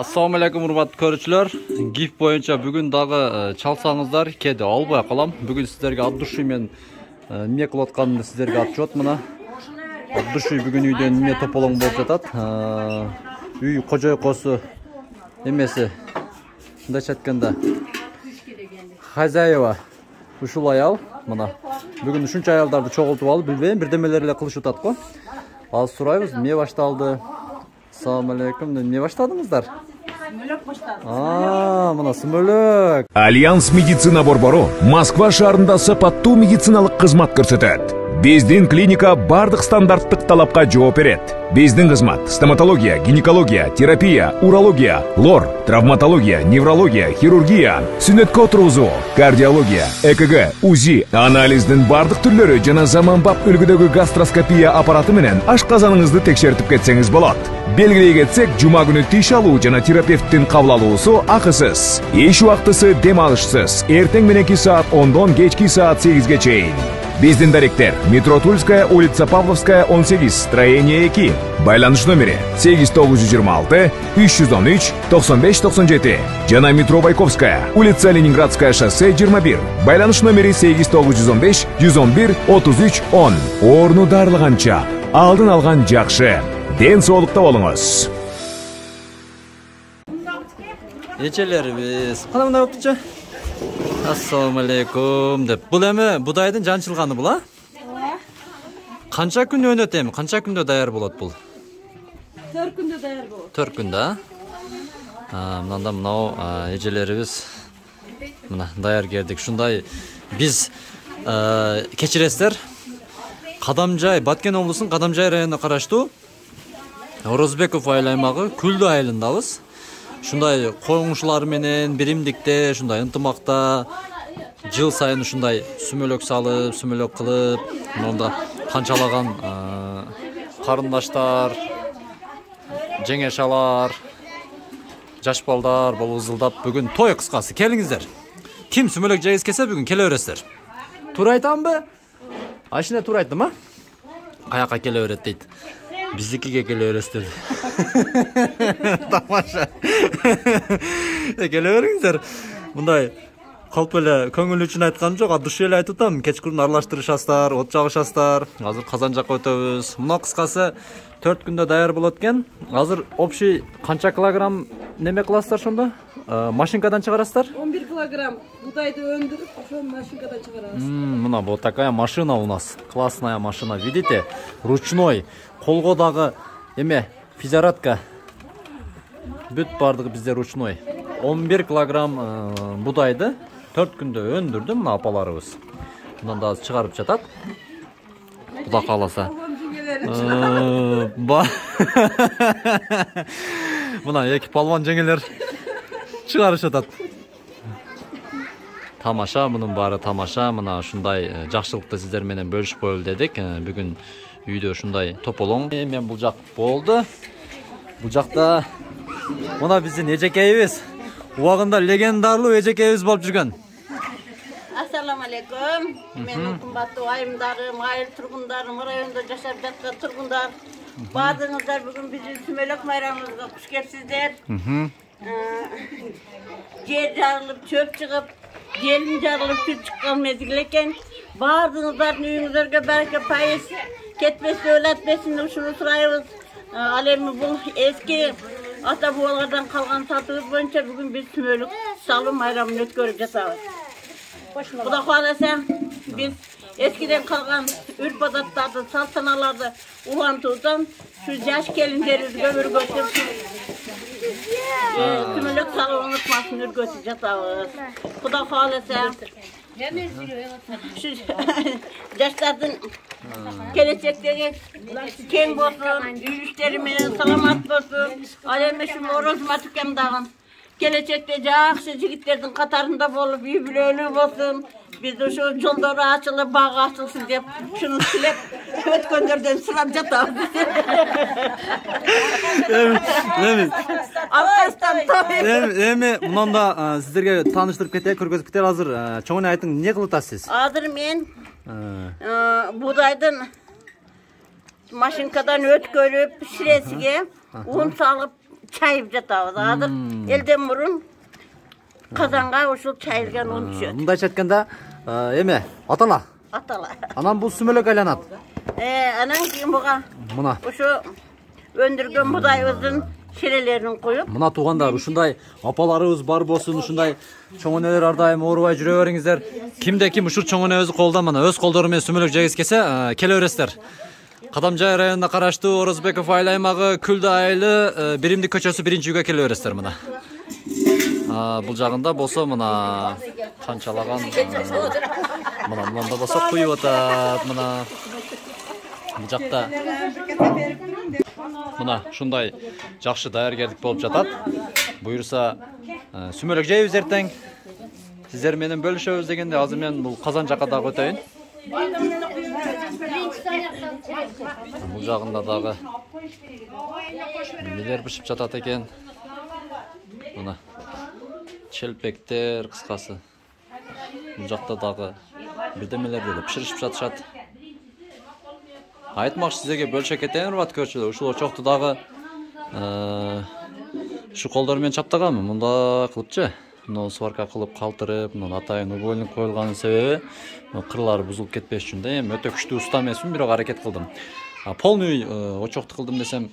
Assalamu alaikum урматтуу көрүүчүлөр. Гиф боюнча бүгүн дагы чалсаңыздар, кеде албай калам. Бүгүн сиздерге от души мен эмне кылып атканымды сиздерге айтып атат мына. От души бүгүн үйдөн эмне тополоң болуп жатат. Үй кожойкосу эмеси. Мындайча айтканда хозяева ушул аял мына. Бүгүн ушунча аялдарды чогултуп алып, билбейм, бирдемелер эле кылышып атат го. Азыр сурайбыз, эмне башталды? Assalamu alaikum. Ne başladınızlar? Sümölök başladı. Mına sümölök. Альянс медицина борбору Москва шаарында сапаттуу медициналык кызмат көрсөтөт. Биздин клиника бардык стандарттык талапка жооп берет. Биздин кызмат стоматология, гинекология, терапия, урология, лор, травматология, неврология, хирургия, сүнөткө отургузуу, кардиология, ЭКГ, УЗИ, анализдин бардык түрлөрү жана заманбап үлгүдөгү гастроскопия аппараты менен ашказаныңызды текшертип кетсеңиз болот. Белгилей кетсек, жума күнү тиш алуу жана терапевттин кабыл алуусу акысыз. Эш убактысы дем алышсыз. Эртең мененки саат 10дон кечки саат 8ге чейин. Биздин даректер метро Тульская, улица Павловская, 18, строение 2. Байланыш номери 8926 313 9597. Жана метро Байковская, улица Ленинградская, шоссе 21. Байланыш номери 8915 111 33 10. Орну дарылганча алдын алган жакшы. Ден соолукта болуңуз. Эчелерибиз. Кана мындай болуптучу? Assalamu alaikum деп. Бул эми будайдын жанчылганы бул, а? Канча күн өнөт эми? Канча күндө даяр болот бул? 4 күндө даяр болот. 4 күндө, а? Мынанда мынау эжелерибиз мына даяр келдик. Ушундай биз кечиресиздер. Кадамжай, Баткен облусунун Кадамжай районуна караштуу Орозбеков айыл аймагы Күлдү айылындабыз. Ушундай коңушулар менен биримдикте, ушундай ынтымакта жыл сайын ушундай сүмөлөк салып, сүмөлөк кылып, монда канчалаган карындаштар, жеңешалар, жаш балдар болуп ызылдап бүгүн той кыскасы. Келиңиздер. Ким сүмөлөк жайыз келсе бүгүн келе бересиздер. Туура айтамбы? Ашына туура айттым, а? Каяка келе берет дейт. Биздикиге келе бересиздер. Тамаша. Келе бериңиздер. Мындай калп эле көңүл үчүн айтканым жок, душ эле айтып атам. Кечкурун аралаштырышасыздар, от жагышасыздар. Азыр казан жакка өтөбүз. Мына кыскасы 4 күндө даяр болот экен. Азыр общий канча килограмм неме кыласыздар ошондо? Машинкадан чыгарасыздар? 11 килограмм будайды өндүрүп, ошо машинкадан чыгарабыз. Мына вот такая машина у нас. Классная машина, видите? Ручной. Колго дагы эме физаратка. Бүт бардыгы бизде ручной. 11 килограмм будайды 4 күндө өндүрдү мына апаларыбыз. Мындан да чыгарып жатат. Куда кааласа. Мына эки палван жеңелер чыгарышып атат. Тамаша, мунун баары тамаша. Мына ушундай жакшылыкты сиздер менен бөлүшүп коелу дедик. Бүгүн үйдө ушундай тополоң. Мен бул жак болду. Бул жакта мына биздин эжекейибиз. Убагында легендарлуу эжекейибиз болуп жүргөн. Assalamu alaikum. Менин кымбаттуу айымдарым, айыл тургундарым, райондо жашап жаткан тургундар. Баардыгыңыздар бүгүн биздин сүмөлөк майрамыбызга куш келипсиздер. Жер жарылып, чөп чыгып, желин жарылып, сүт чыккан мезгил экен. Баардыгыңыздардын үйүңүздөргө барака пайыз кетпесин, өлөтпесин ушуну сурайбыз. Ал эми бул эски ата бабалардан калган сатыбыз боюнча бүгүн биз сүмөлөк салуу майрамын өткөрүп жатабыз. Куда кааласа биз эскиден калган үрп адаттарды, салтаналарды улантуудан şu жаш келиндерибизге өргөтүп сүмөлөк салуу унутмасын өргөтүп жатабыз. Куда кааласа şu жаштардын келечектеги кең болсун, үй иштери менен саламат болсун. Ал эми şu Мороз Матукем дагы келечекте жакшы жигиттердин катарында болуп, үй бүлөлүү болсун. Biz şu жолдору ачылып, багы ачылсын деп, шуну тилеп, өткөндөрдөн сурап жатабыз. Эми мынанда сиздерге тааныштырып кетейик, көргөзүп кетели. Азыр чоң эле айтың, эмне кылып атасыз? Азыр мен будайдын машинкадан өткөрүп, ширесиге un салып çayıp жатабыз. Азыр элден мурун казанга ушул чайылган un түшөт. Мындайча айтканда, эме, атала. Атала. Анан бул сүмөлөк айланат. Анан кийин буга Мына. ушу өндүргөн будайыбыздын ширелерин коюп. Мына туугандар, ушундай апаларыбыз бар болсун, ушундай чоң энелер ар дайым оорубай жүрө бериңиздер. Кимде ким ушул чоң энебизди колдон мына өз колдору менен сүмөлөк жегизкесе, келе бересиздер. Кадамжай районуна караштуу Орозбеков айыл аймагы Күлдү айылы Биримдик көчөсү 1-үйгө келе бересиздер мына. Бул жагында болсо мына канчалаган мына мында болсо куюп атат мына. Бул жакта мына ушундай жакшы даяргерлик болуп жатат. Буюрса сүмөлөк жейбиз эртең. Сиздер менен бөлүшөбүз дегенде азыр мен бул казан жакка дагы өтөйүн. Бул жагында дагы нелер бишип жатат экен. Мына челпектер кыскасы. Бул жакта дагы бирдемелерди да пиширишип жатышат. Айтмакчы сизерге бөлүшө кетейин, урматтуу көрүүчүлөр. Ушул очокту дагы ушу колдор менен чаптаганмын. Мында кылыпчы. Мына сварка кылып калтырып, мына атайын угольник коюлганын себеби кырлары бузулуп кетпеш үчүн да. Эми өтө күчтүү уста эмесмин, бирок аракет кылдым. Полный очокту кылдым десем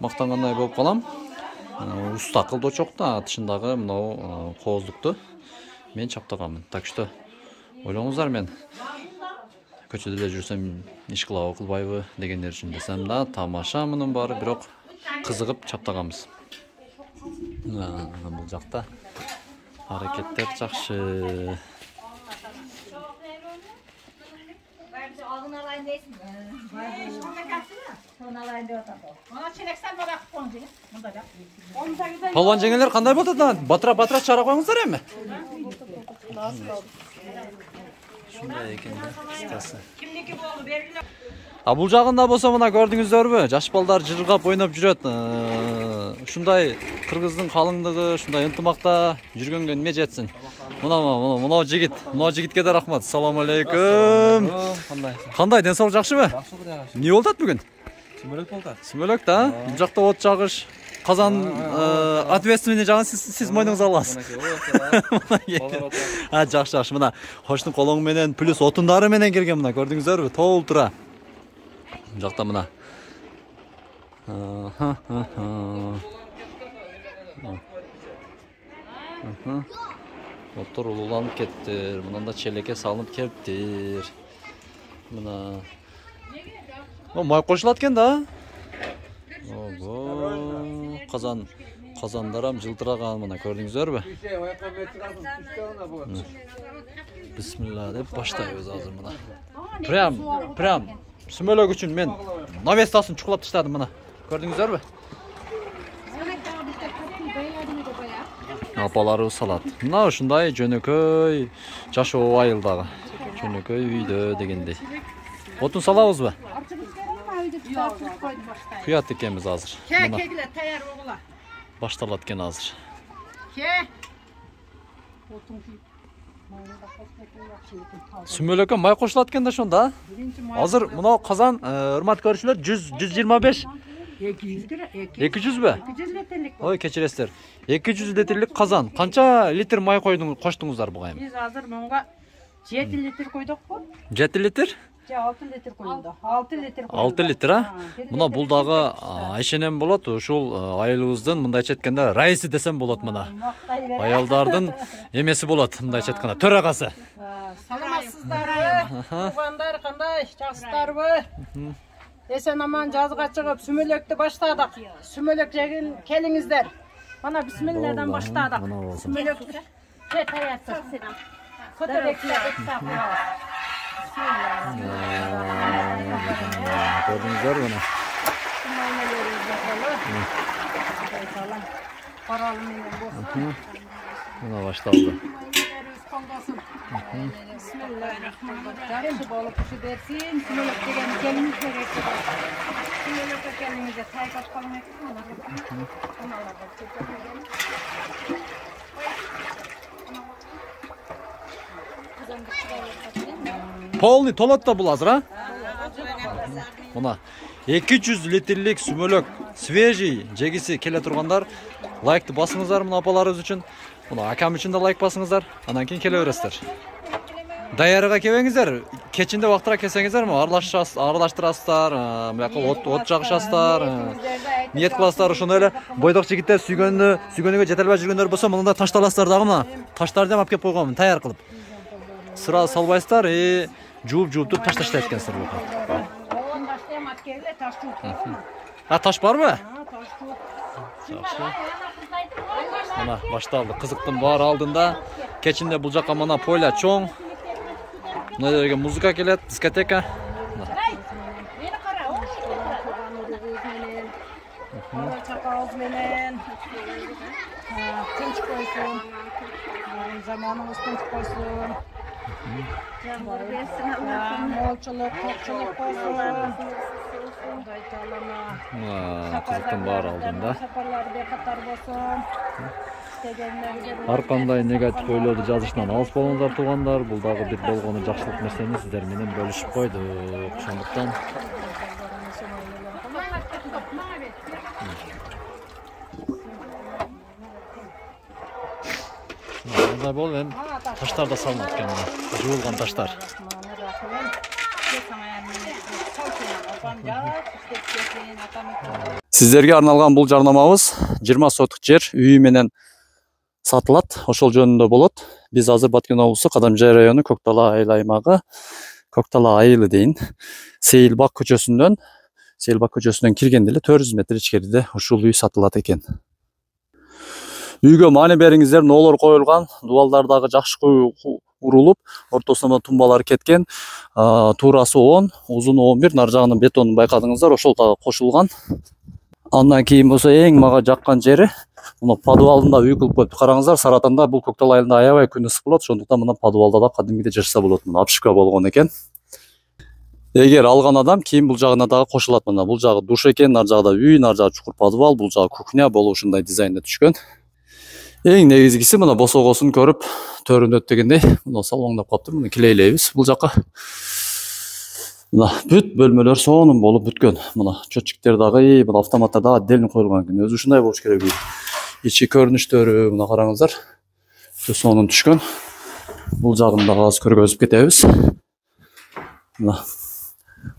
мактангандай болуп калам. Уста кылды очокту, тышындагы мына кооздукту мен чаптаганмын. Так что ойлоңуздар, мен көчөдө эле жүрсөм иш кылабы кылбайбы дегендер үчүн десем да, тамаша мунун баары, бирок кызыгып чаптаганбыз. Бул жакта аракеттер жакшы. Палван жеңелер кандай болот атан? Батыра чара коюңуздар эми. Шундай экен да, кыскасы. Кимники болду бериле. Бул жагында болсо мына көрдүңүздөрбү? Жаш балдар жыргап ойноп жүрөт. Ушундай кыргыздын калыңдыгы, ушундай ынтымакта жүргөнгө эме жетсин. Мына жигитке да рахмат. Assalomu alaykum. Кандай, ден соолук жакшыбы? Жакшы кудайга. Эмне болуп атат бүгүн? Сүмөлөк болуп атат. Сүмөлөк да? Бул жакта от жагыш. Казан ответственный жагын сиз мойнуңузга аласыз. Жакшы. Мына коштун колоң менен плюс отундары менен келген мына көрдүңүздөрбү? Толтура. Жакта мына. Оттор улууланып кеттир. Мынанда челекке салынып келиптир. Мына. Май кошулат экен да. Ого. Казандарам жылтыраган мына көрдүңүздөрбү? Бисмилла деп баштайбыз азыр мына. Прям сүмөлөк үчүн мен навестасын чукулап таштадым мына. Көрдүңүздөрбү? Апаларыбыз салат. Мына ушундай жөнөкөй жашоо айылдагы. Жөнөкөй үйдө дегендей. Отун салабызбы? Куят экенбиз азыр. Мына башталат экен азыр. Сүмөлөккө май кошулат экен да ошондо. Азыр мына казан, урматтуу көрүүчүлөр, 125 200 бе? 200 литрлик. Ой, кечиресиздер. 200 литрлик казан. Канча литр май коштуңуздар буга эми? Биз азыр мунга 7 литр койдукпу? 7 литр? 6 литр коюлду. 6 литр коюлду. 6 литр, а? Мына бул дагы Айшенем болот. Ушул айылыбыздын мындайча айтканда раиси десем болот мына. Аялдардын эмеси болот, мындайча айтканда төрагасы. Саламатсыздар. Туугандар кандай? Жакшысыздарбы? Эсен аман жазга чыгып сүмөлөктү баштадык. Сүмөлөк жегин келиңиздер. Мана бисмилладан баштадык. Сүмөлөктү таятсыз. Көрдүңүздөр мына. Мына башталды. Bismillahirrahmanirrahim. Болуп ушу берсин. Сүмөлөк деген келиңиз керек. Сүмөлөккө келиңиздер. Тайгаш калмай Полный толот да бул азыр, а? Мына 200 литрлик сүмөлөк свежий жегиси келе тургандар лайкты басыңыздар мына апаларыбыз үчүн. Мына акам үчүн да лайк басыңыздар. Анан кийин келе бересиздер. Даярга келбеңиздер. Кечинде вактыра келсеңиздер, аралаштырасыздар, мыяка от жагышасыздар. Ниет кыласыздар, ошондой эле бойдок жигиттер сүйгөнүгө жете албай жүргөндөр болсо, мындай ташталасыздар дагы мына. Таштарды алып келип койгонмун, таяр кылып. Сыра салбайсыздар, жууп ташташтай экенсиздер буга. Оған таштайм аткерле таш жууп койгон. Таш барбы? Таш жууп. Мына башталды. Кызыктын баары алдында. Кечинде бул жака мына поля чоң. Мына жерге музыка келет, дискотека. Мени кара, чакабыз менен тынч койсун. Заманыбыз тынч койсун. Молчулук, токчулук койсун. Кызыктын баары алдында. Сапарлар бекатар болсун. Ар кандай негатив ойлорду жазышынан алыс болуңуздар туугандар. Бул дагы бир болгону жакшылык нерсени сиздер менен бөлүшүп койдук. Ошондуктан мындай болуп эми таштар да салынат экен мына. Жуулган таштар. Сиздерге арналган бул жарнамабыз 20 сотук жер үйү менен сатылат. Ошол жөнүндө болот. Биз азыр Баткен облусу Кадамжай району Көктала айыл аймагы, Көктала айылы дейин, Сейилбак көчөсүнөн киргенде эле 400 метр ичкериде ушул үй сатылат экен. Үйгө маани бериңиздер, ноолор коюлган, дубалдар дагы жакшы урулуп, ортосуна тумбалар кеткен, туурасы 10, узуну 11, нар жагынын бетонун байкадыңыздар, ошол дагы кошулган. Андан кийин болсо эң мага жаккан жери мына подвалында үй кылып коюпту. Караңыздар, Саратанда бул Көктала айылында аябай күн ысык болот, ошондуктан мына подвалда да кадимгидей жашаса болот. Мына апшика болгон экен. Эгер алган адам кийин бул жагына дагы кошулат. Мына бул жагы душ экен, нар жагда үй, нар жагы чукур подвал, бул жагы кухня болуп ушундай дизайнда түшкөн. Эң негизгиси мына босогосун көрүп төрүнөт дегендей, мына салоңдап калыптыр. Мына килейлейбиз бул жака. Мына бүт бөлмөлөр сонун болуп бүткөн. Мына чөтчүктөр дагы, мына автоматтар дагы отдельно коюлган экен. Өзү ушундай болуш керек. Ичи көрүнүштөрү мына караңыздар. Сонун түшкөн. Бул жагын дагы аз көргөзүп кетебиз. Мына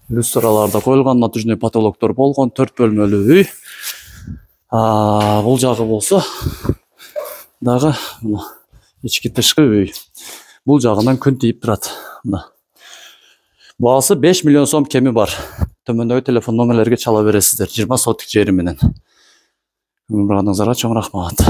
люстраларда коюлган, натужный потолоктор болгон, 4 бөлмөлүү үй. Бул жагы болсо дагы мына ички тышкы үй. Бул жагынан күн тийип турат. Мына баасы 5 миллион сом кеми бар. Төмөндөгү телефон номерлерге чала бересиздер. 20 сотук жери менен. Барганыңыздарга чоң рахмат.